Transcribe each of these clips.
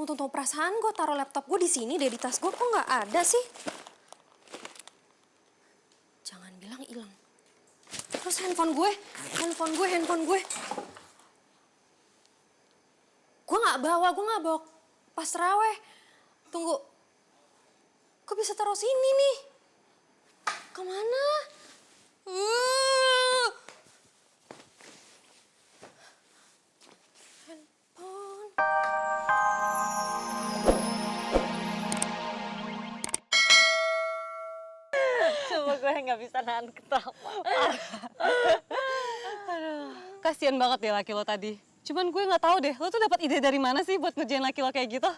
Tunggu, perasaan gue taruh laptop gue di sini deh, di tas gue kok nggak ada sih? Jangan bilang hilang. Terus handphone gue. Gue nggak bawa pas terawih. Tunggu, kok bisa taruh sini nih? Kemana? Handphone. Coba gue nggak bisa nahan ketawa. Aduh, kasian banget ya laki lo tadi. Cuman gue nggak tahu deh, lo tuh dapat ide dari mana sih buat ngerjain laki lo kayak gitu?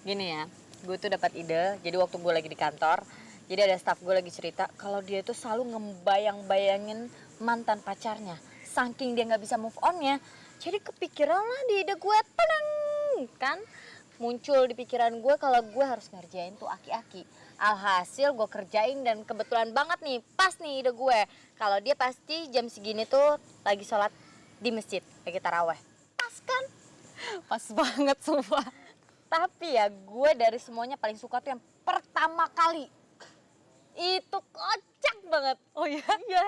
Gini ya, gue tuh dapat ide. Jadi waktu gue lagi di kantor, jadi ada staff gue lagi cerita kalau dia tuh selalu ngebayang-bayangin mantan pacarnya. Saking dia nggak bisa move on-nya, jadi kepikiran lah di ide gue, tenang kan? Muncul di pikiran gue kalau gue harus ngerjain tuh aki-aki. Alhasil gue kerjain dan kebetulan banget nih, pas nih ide gue. Kalau dia pasti jam segini tuh lagi sholat di masjid, lagi taraweh. Pas kan? Pas banget sumpah. Tapi ya gue dari semuanya paling suka tuh yang pertama kali. Itu kocak banget. Oh iya? Iya.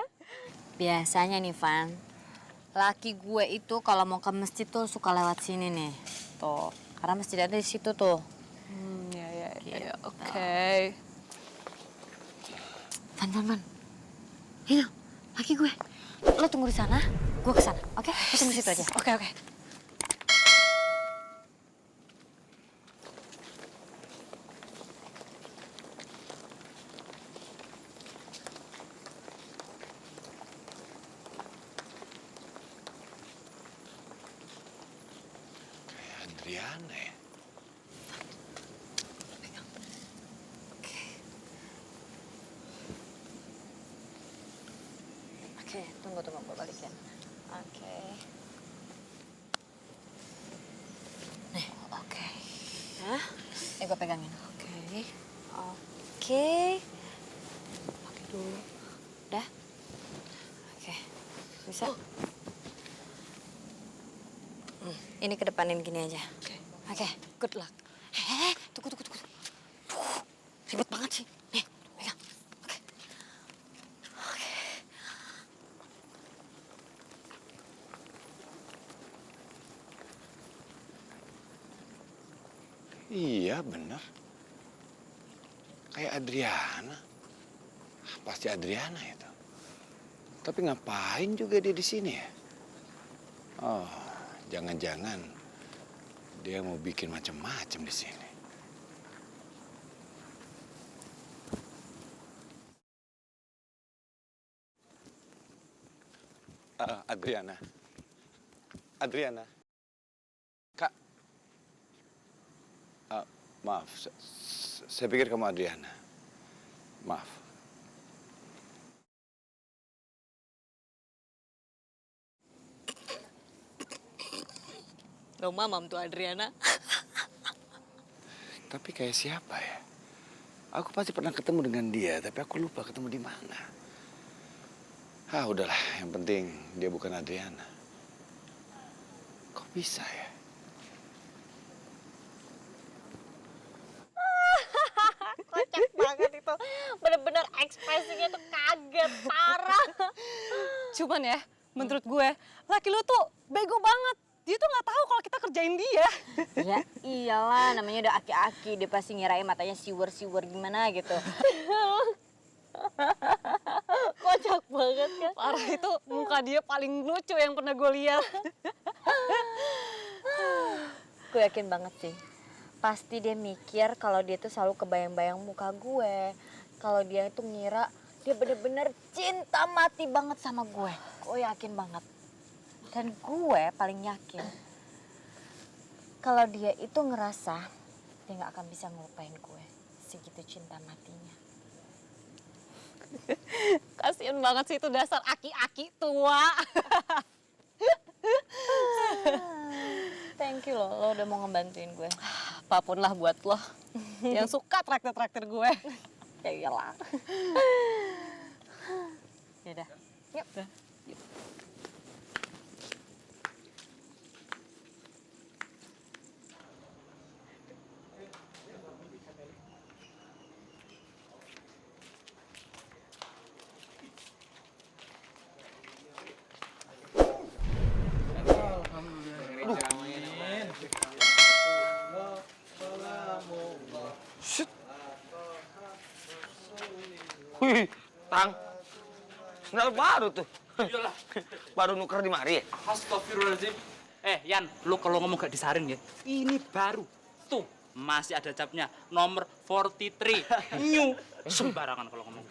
Biasanya nih Van, laki gue itu kalau mau ke masjid tuh suka lewat sini nih. Tuh, karena masjid ada di situ tuh. Ya, Gitu. oke. Van. Itu, laki gue. Lo tunggu di sana, gue ke sana. Oke? Lo tunggu situ aja. Oke. Adriana ya? Oke, tunggu gue balikin. Oke. Nih, oke. Hah? Gue pegangin. Oke. Pakai dulu. Udah? Oke. Bisa? Ini kedepanin gini aja. Oke. Good luck. Tunggu. Ribet banget sih. Nih, pegang. Oke. Iya bener. Kayak Adriana. Pasti Adriana itu. Tapi ngapain juga dia di sini ya? Oh, jangan-jangan dia mau bikin macam-macam di sini. Adriana. Kak. Maaf, saya pikir kamu Adriana. Maaf. Lo mamam tuh Adriana. Tapi kayak siapa ya? Aku pasti pernah ketemu dengan dia, tapi aku lupa ketemu di mana. Udahlah, yang penting dia bukan Adriana. Kok bisa ya? Kocak banget itu. Bener-bener ekspresinya tuh kaget, parah. Cuman ya, menurut gue, laki lo tuh bego banget. Dia tuh nggak tahu kalau kita kerjain dia. Ya iyalah, namanya udah aki-aki. Dia pasti ngirain matanya siwer-siwer gimana gitu. Kocak banget kan? Parah, itu muka dia paling lucu yang pernah gue lihat. Gue yakin banget sih. Pasti dia mikir kalau dia tuh selalu kebayang-bayang muka gue. Kalau dia itu ngira dia bener-bener cinta mati banget sama gue. Gue yakin banget. Dan gue paling yakin kalau dia itu ngerasa dia gak akan bisa ngelupain gue. Segitu cinta matinya. Kasian banget sih itu dasar aki-aki tua. Thank you lo udah mau ngebantuin gue. Apapun lah buat lo. Yang suka traktir-traktir gue. Ya iyalah. Yaudah, yuk. Tang. Sendal baru tuh. Iyalah. Baru nuker di mari ya? Astagfirullahaladzim. Yan, lu kalau ngomong gak disaring ya. Ini baru. Tuh, masih ada capnya. Nomor 43. New. Sembarangan kalau ngomong.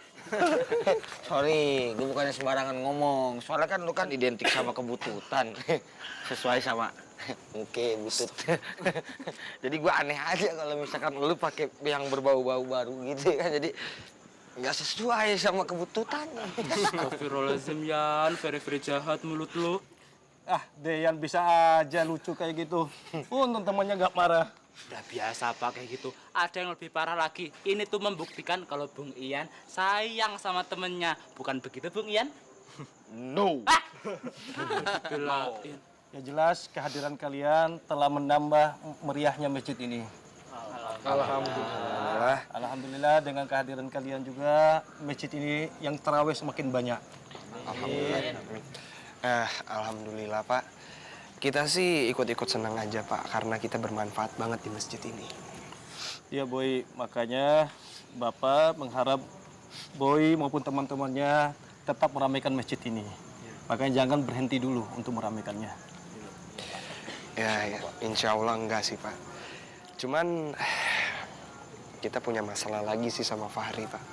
Sorry, gue bukannya sembarangan ngomong. Soalnya kan lu kan identik sama kebututan. Sesuai sama oke, butut. Jadi gue aneh aja kalau misalkan lu pakai yang berbau-bau baru gitu kan. Jadi nggak sesuai sama kebututan. Astagfirullahaladzim, Yan. Very jahat mulut lu. Ah, Deyan bisa aja lucu kayak gitu. Untung temannya nggak marah. Udah biasa Pak kayak gitu. Ada yang lebih parah lagi. Ini tuh membuktikan kalau Bung Ian sayang sama temennya. Bukan begitu Bung Ian? No. Belain. Ya jelas kehadiran kalian telah menambah meriahnya masjid ini. Alhamdulillah. Alhamdulillah dengan kehadiran kalian juga masjid ini yang tarawih semakin banyak. Alhamdulillah Pak. Kita sih ikut-ikut senang aja Pak, karena kita bermanfaat banget di masjid ini. Ya Boy, makanya Bapak mengharap Boy maupun teman-temannya tetap meramaikan masjid ini. Makanya jangan berhenti dulu untuk meramaikannya. Ya, insya Allah enggak sih Pak. Cuman kita punya masalah lagi sih sama Fahri Pak.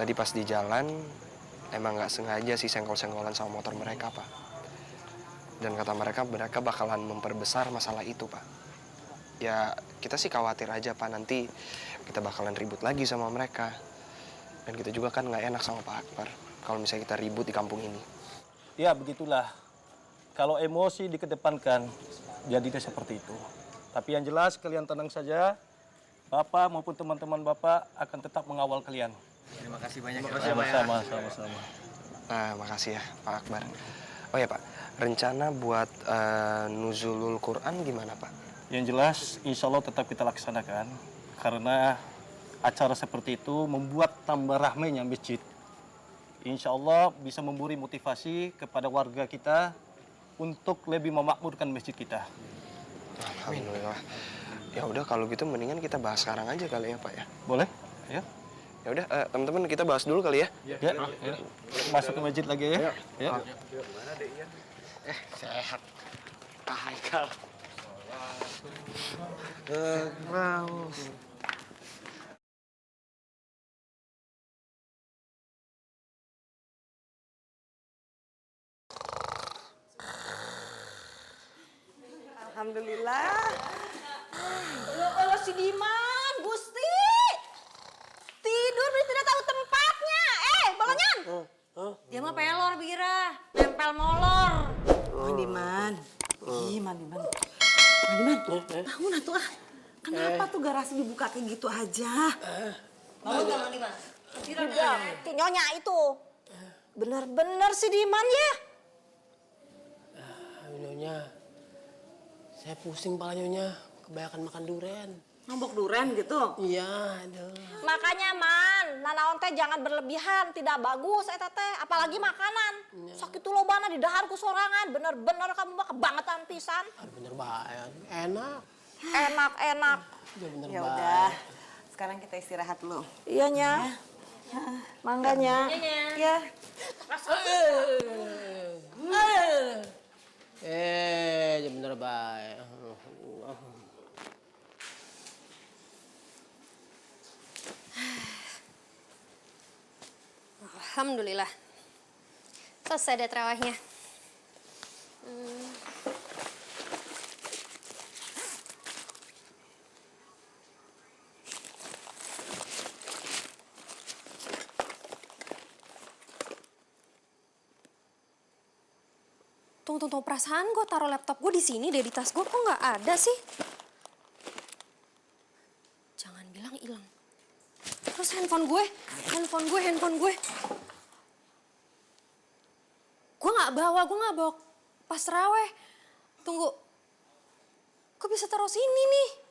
Tadi pas di jalan emang nggak sengaja sih senggol-senggolan sama motor mereka Pak. Dan kata mereka bakalan memperbesar masalah itu Pak. Ya kita sih khawatir aja Pak, nanti kita bakalan ribut lagi sama mereka. Dan kita juga kan nggak enak sama Pak Akbar kalau misalnya kita ribut di kampung ini. Ya begitulah. Kalau emosi dikedepankan, jadinya seperti itu. Tapi yang jelas kalian tenang saja. Bapak maupun teman-teman Bapak akan tetap mengawal kalian. Terima kasih banyak. Sama-sama. Makasih ya Pak Akbar. Oh ya Pak, rencana buat nuzulul Quran gimana Pak? Yang jelas insya Allah tetap kita laksanakan. Karena acara seperti itu membuat tambah ramainya masjid. Insya Allah bisa memberi motivasi kepada warga kita untuk lebih memakmurkan masjid kita. Alhamdulillah. Ya udah kalau gitu mendingan kita bahas sekarang aja kali ya Pak ya. Boleh? Ya. Ya udah teman-teman kita bahas dulu kali ya. Ya. Masuk ke masjid lagi ya. Ya. Sehat. Haikal. Alhamdulillah. Allah si Diman, Gusti. Tidur tidak tahu tempatnya. Bolonyan. Dia mah pelor Bira, nempel molor. Mang Diman. Ih, Mang Diman. Bangun atuh ah. Kenapa tuh garasi dibuka kayak gitu aja? Bangun gak Mang Diman? Udah, nyonya itu. Bener-bener si Diman ya. Nyonya, saya pusing pala Nyonya, kebanyakan makan durian. Nombok duren gitu. Iya, aduh. Makanya man, nanaon teh jangan berlebihan, tidak bagus eta teh, apalagi makanan. Sakit lobana di daharku sorangan, bener-bener kamu mah kebangetan pisan. Aduh, bener baik, enak. Enak. Bener Ya baik. udah, sekarang kita istirahat dulu. Iya nya. Mangganya. Iya. Ya bener baik. Alhamdulillah. Selesai deh terawihnya. Tunggu, perasaan gue taruh laptop gue di sini deh, di tas gue kok nggak ada sih? Jangan bilang hilang. Terus handphone gue. Gue nggak bawa pas terawih. Tunggu, kok bisa taruh sini nih?